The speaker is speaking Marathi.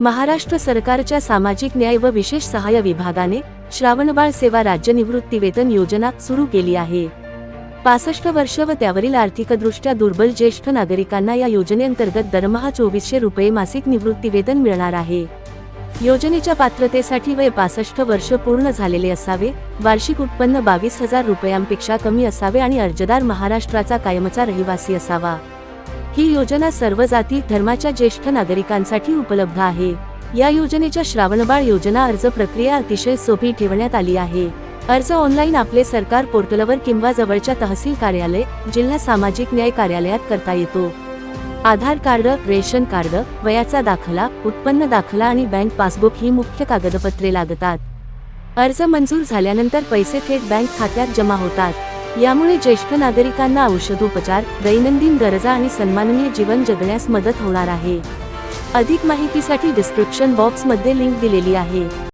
महाराष्ट्र सरकारच्या सामाजिक न्याय व विशेष सहाय्य विभागाने श्रावणबाळ सेवा राज्य निवृत्तीवेतन योजना सुरू केली आहे। 65 वर्ष व त्यावरील आर्थिकदृष्ट्या दुर्बल ज्येष्ठ नागरिकांना या योजनेअंतर्गत दरमहा 2400 रुपये मासिक निवृत्तीवेतन मिळणार आहे। योजनेच्या पात्रतेसाठी वय 65 वर्ष पूर्ण झालेले असावे, वार्षिक उत्पन्न 22,000 रुपयांपेक्षा कमी असावे आणि अर्जदार महाराष्ट्राचा कायमचा रहिवासी असावा। ही योजना सर्व जाती धर्माच्या ज्येष्ठ नागरिकांसाठी उपलब्ध आहे। या योजनेच्या श्रावणबाळ योजना अर्ज प्रक्रिया अतिशय सोपी ठेवण्यात आली आहे। अर्ज ऑनलाईन आपले सरकार पोर्टलवर किंवा जवळच्या तहसील कार्यालय, जिल्हा सामाजिक न्याय कार्यालयात करता येतो। आधार कार्ड, रेशन कार्ड, वयाचा दाखला, उत्पन्न दाखला आणि बँक पासबुक ही मुख्य कागदपत्रे लागतात। अर्ज मंजूर झाल्यानंतर पैसे थेट बँक खात्यात जमा होतात। यामुळे ज्येष्ठ नागरिकांना औषधोपचार, दैनंदिन गरजा आणि सन्माननीय जीवन जगण्यास मदत होणार आहे। अधिक माहितीसाठी डिस्क्रिप्शन बॉक्समध्ये लिंक दिलेली आहे।